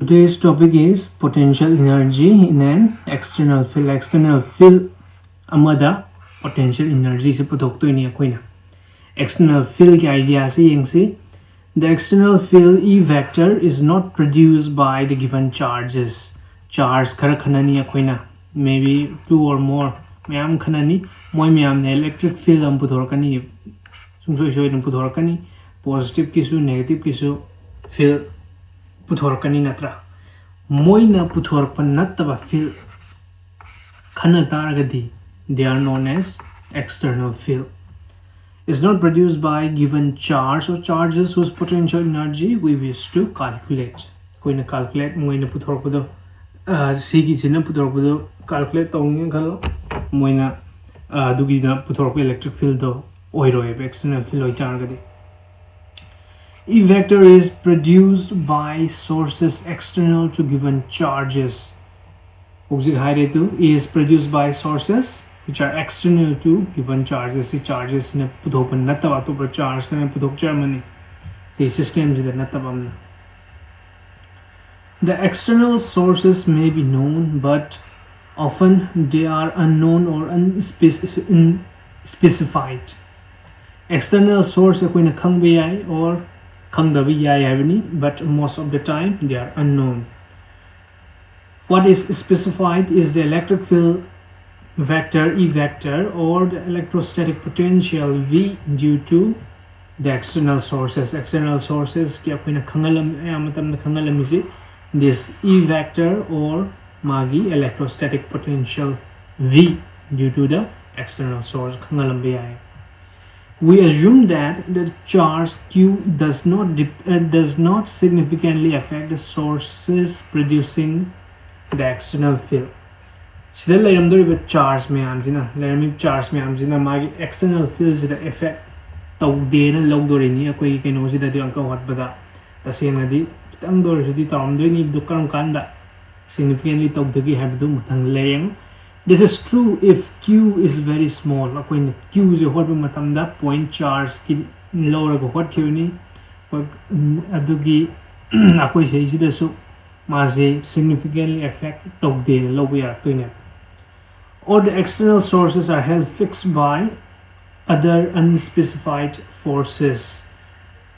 Today's topic is potential energy in an external field. External field amada potential energy se puthoktoini akoina. External field ki idea se yengsi. The external field E vector is not produced by the given charges. Charge khara khanani akoina. Maybe two or more. Mayam khanani. Moi mayam ne electric field am puthorkani. Sumsoi soi dum puthorkani. Positive kisu negative kisu field puthorkani natra. Moina puthorpa nattaba field khana taragadi. They are known as external field. Is not produced by given charge or charges whose potential energy we wish to calculate. Koina calculate moina puthorpado sigi china puthorpado calculate tawning khalo moina dugi na puthorpa electric field do oiroi external field oi taragadi. E vector is produced by sources external to given charges. E is produced by sources which are external to given charges. The charges in a puthopan nataba to charge can puthok Germany. The systems that natabam. The external sources may be known, but often they are unknown or unspecified. External source akoina khangba yai or khangdabi yai havani, but most of the time they are unknown. What is specified is the electric field vector E vector or the electrostatic potential V due to the external sources. External sources ki akoina khangalam is this E vector or magi electrostatic potential V due to the external source khangalam bi. We assume that the charge Q does not significantly affect the sources producing the external field. Sida layramdoriba charge mayamsina layramib charge mayamsina magi external fields the effect tawdena logdorini akoi keno sida di anka watbada tasena di kitang dor sidi tawamdoini du karam kanda significantly tawdagi habdu muthang layang. This is true if Q is very small. Akoi Q is a hot matamda point charge ki lower go hot Q adugi akoi say sida so maze significantly affect tawde lower to. Or the external sources are held fixed by other unspecified forces.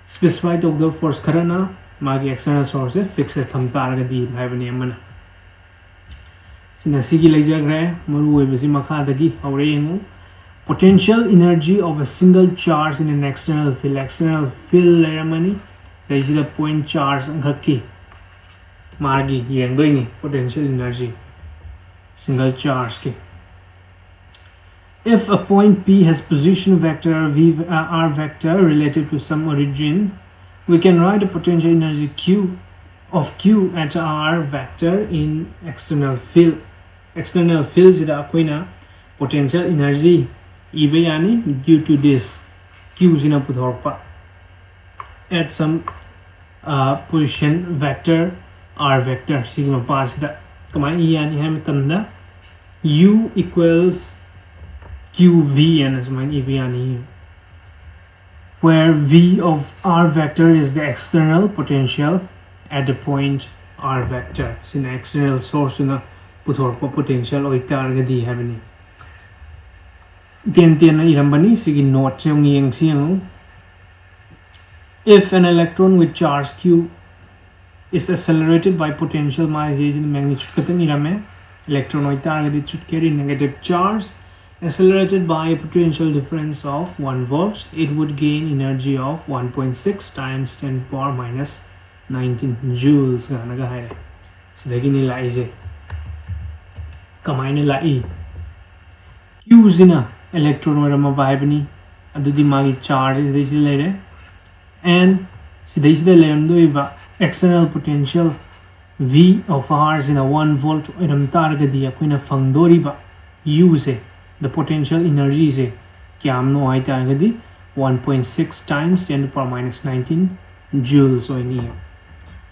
Specified of the force karana magi external sources fixed tham taragadi haibani amana. Sinasigi lejagre maru webasi makhadagi aure potential energy of a single charge in an external field. External field leramani there is the point charge angaki magi yengdoini potential energy single charge ki. If a point P has position vector V R vector relative to some origin, we can write the potential energy Q of Q at R vector in external field. External field is the akoina potential energy yani due to this Q zina puthorpa at some position vector R vector sigma pass da kamai yani hamatamda U equals QV and as mine EV where V of R vector is the external potential at the point R vector. Sin external source in a puthorpa potential or targadi having irambani sigi note if an electron with charge Q is accelerated by potential magnitude electron or target should carry negative charge accelerated by a potential difference of 1 volt, it would gain energy of 1.6 times 10 to the power minus 19 joules. Sidagini la is kamaine la e Q zina electron or mabibani adudi magi charge is this later and sidis the lemdo external potential V of R is in a 1 volt iram targadi akoina fangdoriba use the potential energy is kyamno hai targadi 1.6 times 10 to the power minus 19 joules so in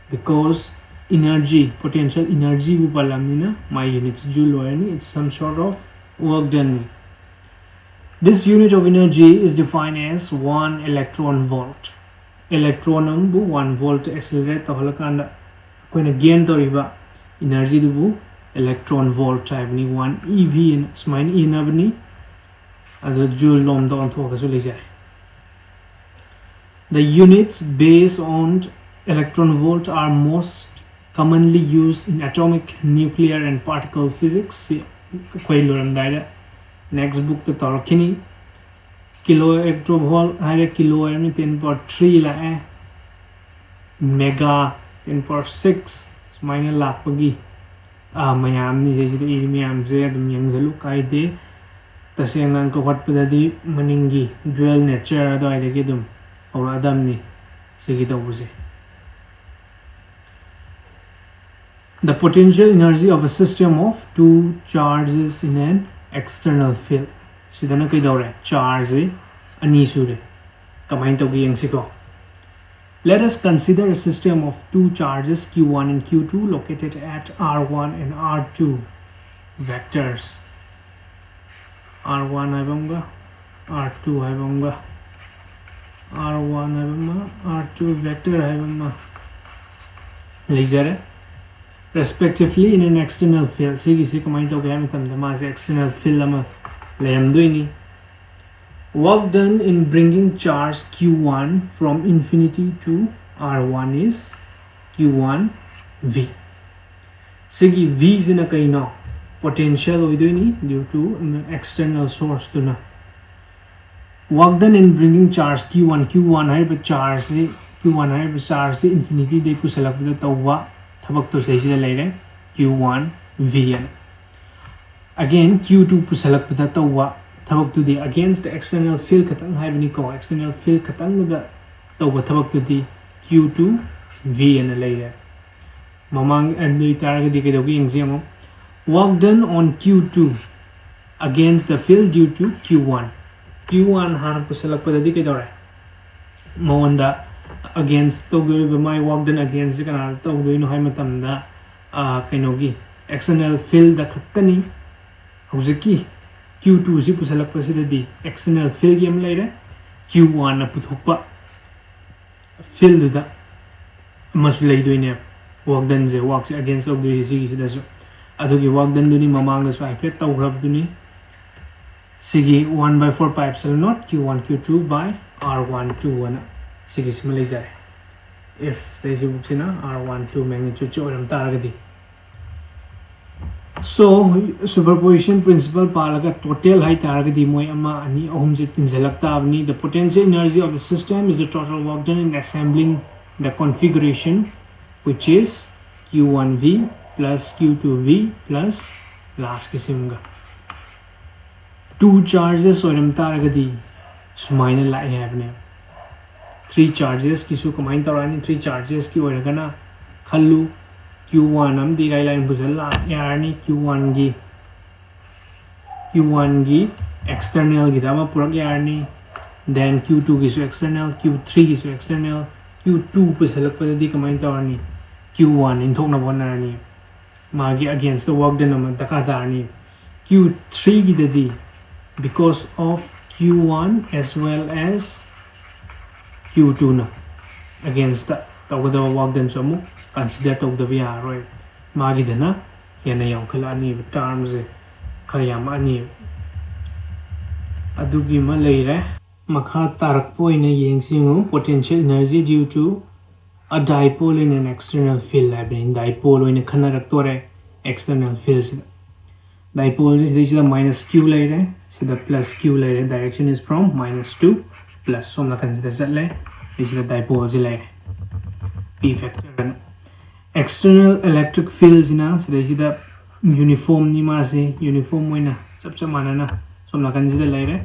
because energy potential energy my units joule or it's some sort of work done. This unit of energy is defined as 1 electron volt. Electron 1 volt accelerate कोई gain तोरिबा energy दुबु electron volt type ni 1 ev in smain e na bani ado joule lom do antho ka su le jare. The units based on electron volt are most commonly used in atomic, nuclear and particle physics. Koi loram daida next book to torkini kilo electron hare kilo ni 10^3 la mega 10^6 smain lakh pagi mayam ni je mayam je adum yangzalu kaide taseng ang ko wat padadi maningi dual nature ado ai de dum or adam ni sigi dawuse. The potential energy of a system of two charges in an external field sidana kai dawre charge ani sure kamai tawgi yangsiko. Let us consider a system of two charges q1 and q2 located at r1 and r2 vectors. r1 haibanga r2 haibanga r1 haibanga r2 vector haibanga lejare respectively in an external field. Sigi se kamai tawgi am tam da ma se external field ama lerem doini. Work done in bringing charge q1 from infinity to r1 is q1 v. Sigi v is in a kaino potential oidoini due to external source to na. Work done in bringing charge q1 hai but charge q1 hai but charge infinity de pusalak da tawwa thabak to sei da leire q1 v an. Again q2 pusalak da tawwa thabak to the against the external field katang haibani ko external field katang da tawwa thabak to the q2 v an leire mamang and the target di kedogi exam work done on q2 against the field due to q1 han pusalak padadi kedore maonda against to go my work done against kana to do no hai matam da kainogi external field da khattani hojiki q2 si pusalak pasidadi external field game laire q1 na puthokpa field da mas lay doine work done je works against of the sigi da so adugi work done duni mamang da so ifet taw grab duni sigi 1/4 pi epsilon naught q1 q2 by r1 2 sigi simile jare if say si buksina r1 2 magnitude choram taragadi. So superposition principle palaga total height taragadi moi ama ani ahum je tinjalak ta avni. The potential energy of the system is the total work done in assembling the configuration which is q1v plus q2v plus last kisimga two charges oram taragadi sumaina lai havne three charges kisu combine tarani three charges ki oragana khallu q1 am di line bujalla yarni q1 gi external gi dama purak yarni then q2 gi so external q3 gi so external q2 pusalak padadi combine tarani q1 in thokna bonarani magi against the work done am dakadarni q3 gi dadi because of q1 as well as q2 na against the work done so mu consider to the VR magi dana yana yang khalani terms kharyam ani adugi ma leire makha tarak poina yengsingu potential energy due to a dipole in an external field happening dipole in a khanarak tore external fields dipole is the minus q leire so the plus q leire direction is from minus to plus so na consider that le is the dipole leire p factor external electric fields na so the uniform ni ma se uniform moina chap chap manana so na consider leire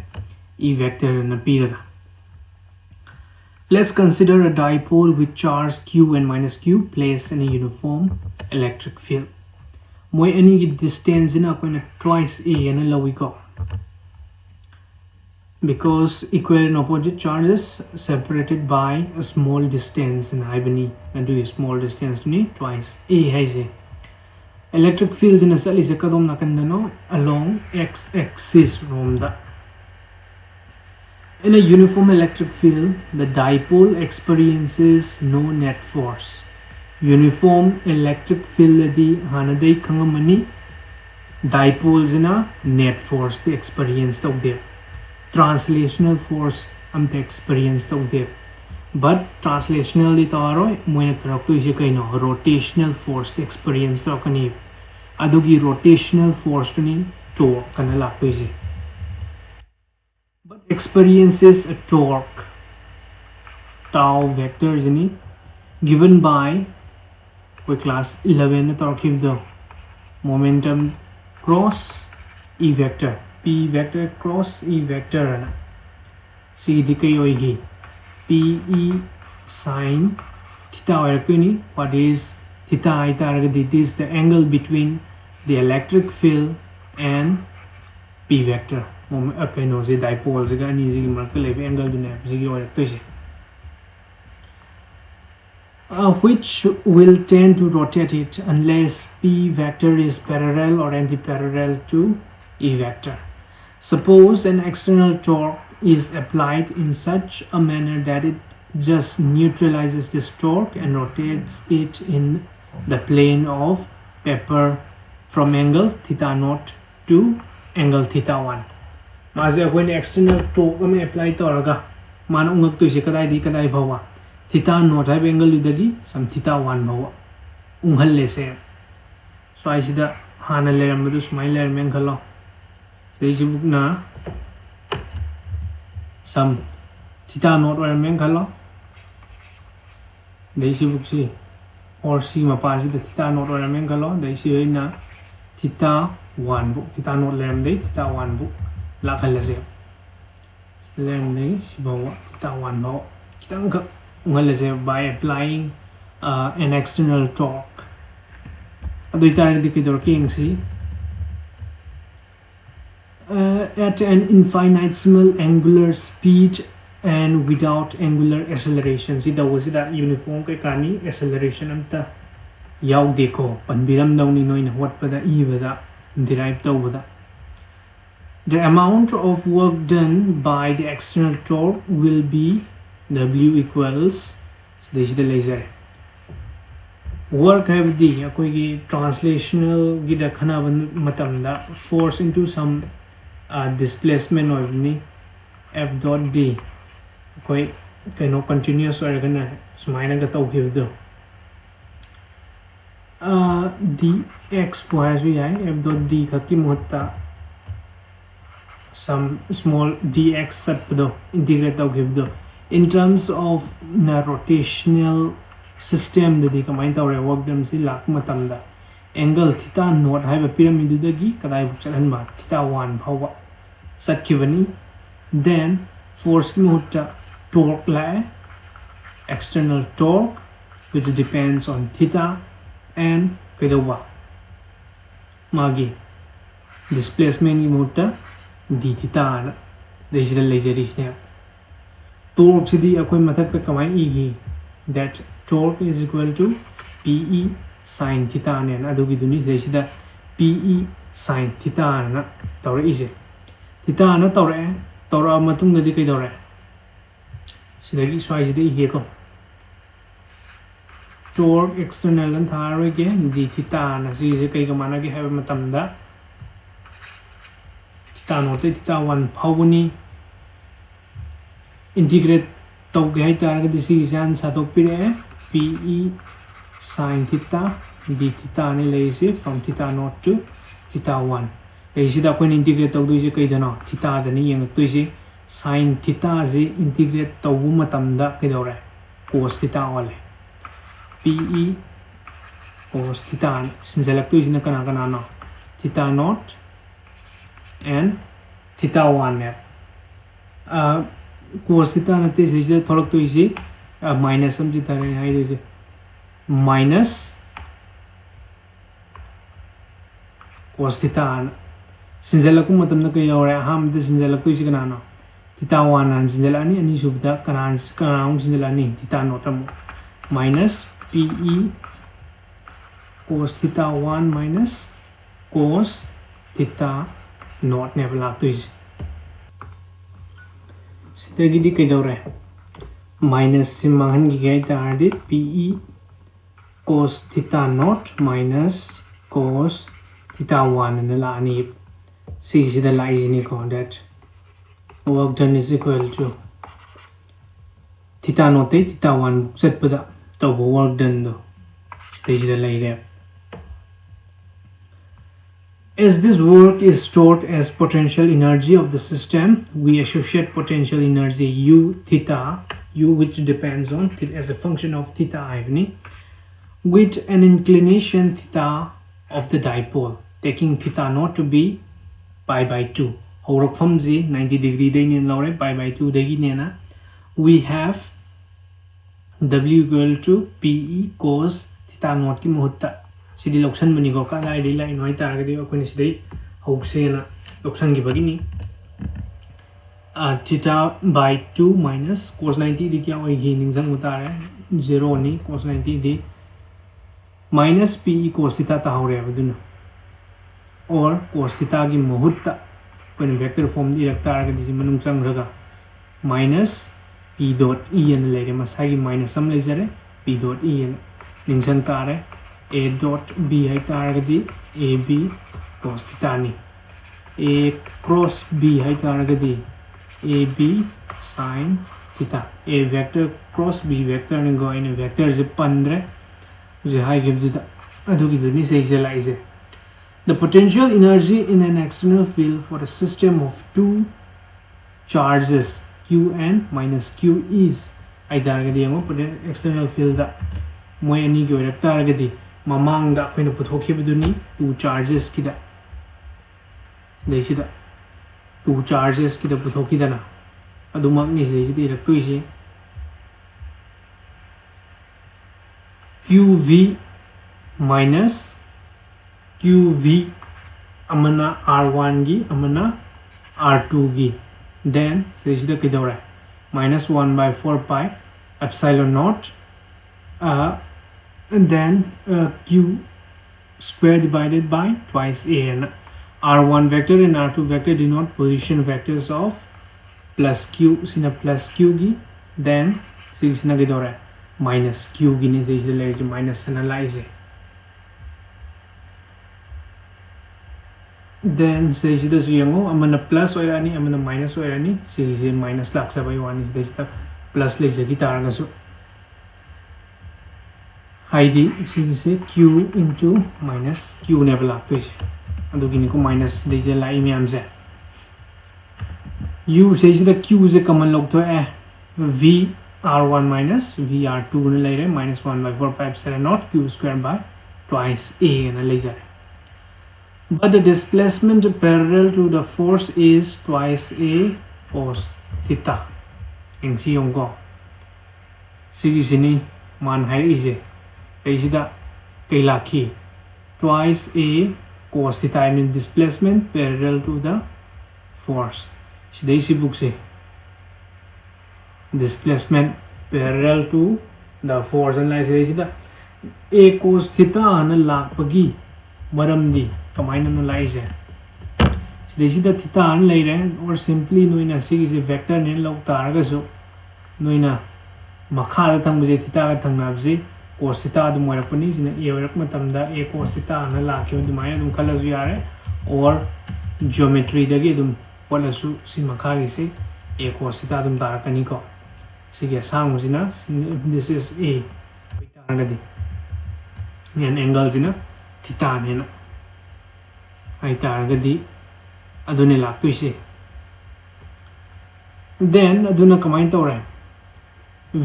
e vector na p ra. Let's consider a dipole with charge q and minus q placed in a uniform electric field. Moi any distance in a twice a and a we go because equal and opposite charges separated by a small distance and ibani and do a small distance to need twice a has a electric fields in a cell is a kadom nakandano along x axis from the in a uniform electric field the dipole experiences no net force uniform electric field adi hanadai khangamani dipoles na net force the experience tawde translational force amte experience tawde but translational di tawaro moina tarak to ise kaino rotational force the experience tawkani adugi rotational force ni torque kana lakto ise but experiences a torque tau vector jini given by class 11 torque the momentum cross e vector p vector cross e vector c di kai hoigi p e sin theta hoirakini what is theta ai taragadi it is the angle between the electric field and p vector kaino se dipole se ga ni ji marakta lebe angle du ne ji hoiraktoise which will tend to rotate it unless p vector is parallel or anti-parallel to e vector. Suppose an external torque is applied in such a manner that it just neutralizes this torque and rotates it in the plane of paper from angle theta naught to angle theta 1. Maze when external torque may apply to raga man ungak to se kadai di kadai bhawa theta naught have angle dagi some theta 1 bhawa unghal le se so I sida hana le ram du smile le men khalo so book na some theta naught or men khalo dei book si or si ma pa si theta naught or men khalo dei si na theta 1 book theta naught le ram dei theta 1 book la khal le se le ram dei si bhawa theta 1 bhawa kitang ka by applying an external torque. At an infinitesimal angular speed and without angular acceleration. See that was that uniform kani acceleration amta yaw deko panbiram dawni noin what pada e bada derive to bada. The amount of work done by the external torque will be W equals so this is the laser work have the akoigi translational gida khana matam da force into some displacement of ni f dot d koi kaino continuous or gana sumaina ga tau give do d x has we f dot d ka ki mohta some small dx sat do integrate tau give do in terms of rotational system the combined our work them si lak matam da angle theta naught have a pyramid dagi kadai buk chalan ma theta 1 bhawa satkivani then force ki mohta torque la external torque which depends on theta and kedawa magi displacement ki mohta d theta this is the laser is now torque sidi akoi mathak pe kamai igi that torque is equal to pe sin theta ne na adugi duni sida pe sin theta na tawre ise theta na tawra matung da di kai dore sidagi swai sidi ige ko torque external and thare ge di theta na si se kai ka mana ge have matam da theta no te theta 1 phawuni integrate tau gai tar ga disi san sa to pire pe sin theta d theta ne le se from theta naught to theta 1 e sida ko integrate tau do je kai dana theta da ni yang to se sin theta je integrate tau bu matam da kai dore cos theta wale pe cos theta sinjalak to is na kana no theta naught and theta 1 ne cos theta na te se tholak to isi minus sam ji tare hai do je minus cos theta sinjala ku matam na kai yore ham de sinjala ku isi kana no theta 1 an sinjala ani subda kana sinjala ni theta naught minus pe cos theta 1 minus cos theta naught ne bla to isi sidagi di kai dore minus sim mahan gi gai ta de pe cos theta naught minus cos theta 1 and la ani see is the lie in that work done is equal to theta naught theta 1 set pada to work done do stage the lie there. As this work is stored as potential energy of the system, we associate potential energy U theta, U which depends on as a function of theta I with an inclination theta of the dipole, taking theta naught to be pi by 2. Horok from Z 90 degree pi by 2 degi we have W equal to PE cos theta naught ki muhutta. Sidi loksan mani ko ka lai dei lai noi tar ga de ko ni sidai hause na loksan gi bagini theta by 2 minus cos 90 di kya oi gi ning jang utar 0 ni cos 90 di minus pe cos theta ta hore abduna or cos theta gi muhutta ko ni vector form di rak tar ga di manung chang raga minus p dot e en le ma sa gi minus sam le jare p dot e en ning jang tar A dot B hai targadi AB cos theta ni A cross B hai targadi AB sin theta A vector cross B vector ni go in vector je 15 je hai give the adu gi ni sei je lai je. The potential energy in an external field for a system of two charges Q n minus Q is ai targadi mo external field da moi ani gi rak targadi mamang da koina puthoki buduni two charges kida deisida two charges kida puthoki dana adumak ni deisida irak toisi qv minus qv amana r1 gi amana r2 gi then deisida kidora minus 1 by 4 pi epsilon naught and then q square divided by twice a and r1 vector and r2 vector denote position vectors of plus q sina plus q gi then sina gi dora minus q gi ni is the minus analyze then is the yango amana plus or ani amana minus or ani is minus laksa by 1 is the plus le gi taranga so ID is q into minus q ne bla to is adu gini ko minus de je lai mi am se u says the q is a common log to v r1 minus v r2 ne lai re minus 1 by 4 pi epsilon naught q square by twice a ne lai ja but the displacement parallel to the force is twice a cos theta eng si yong ko sigi sini man hai is Aisida kailaki twice a cos theta I mean displacement parallel to the force. Sidai book se displacement parallel to the force and like sidai a cos theta na lakpagi maramdi kamaina no lai se sidai theta an lai re or simply noina sig is a vector ne log targa so noina makha da thang je theta ga thang na je cos theta du moira pani sina a rak matam da a cos theta na la ki du mai dum khala ju yare or geometry da ge dum wala su si makha gi se a cos theta dum dar kani ko sige sang sina this is a theta ga di yan angle sina theta ne na ai tar ga di adune lak tu se then aduna kamai tore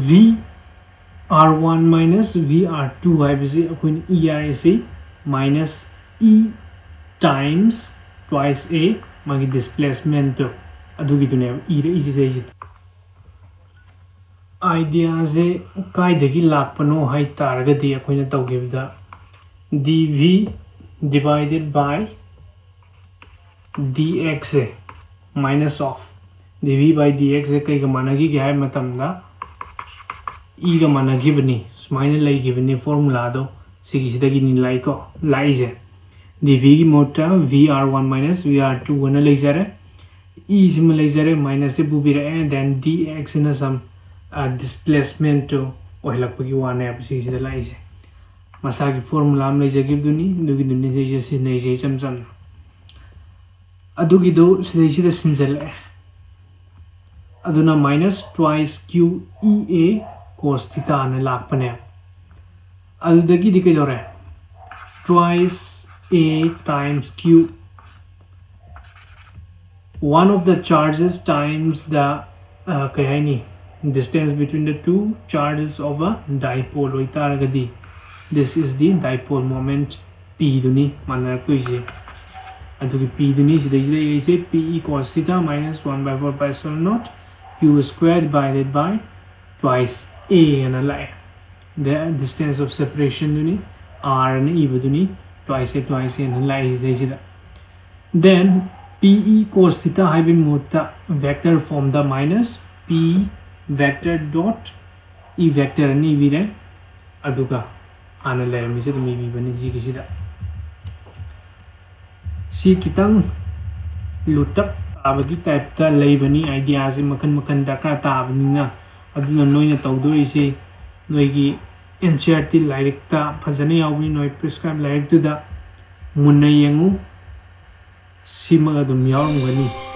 v r1 minus v r2 hai bisi akun ERAC minus e times twice a magi displacement to adu gi tune e re easy sai idea je kai degi lakpano hai targa de akoina tawge da dv divided by dx minus of dv by dx kai ga managi ge hai matam da e ga mana giveni smaina lai giveni formula do sigi sidagi ni lai ko lai je dv gi mota vr1 minus vr2 wana lai jare e sim lai jare minus se bubira and then dx in some displacement to oilak pagi wana sigi sida lai je masagi formula am leijagibduni dugiduni seje sinai se chamcham adugido sidai sida sinjale aduna minus twice q ea cos theta na lakpane adudagi dikidore twice a times q, one of the charges times the distance between the two charges of a dipole oitaragadi this is the dipole moment p duni manaraktoise adugi p duni sidai say p equals theta minus 1 by 4 pi epsilon naught q squared divided by twice a and a lie the distance of separation duni r and e duni twice a and a lie then p equals theta having mota vector form the minus p vector dot e vector and e vire aduga ana lerami se mi bani ji kisida si kitang lutak abagi type ta leibani idea se makan dakra ta abninga aduna noina tawdori se noigi NCERT lyric ta phajana yawni noi prescribe lyric tu da munna yengu sima adum yawngani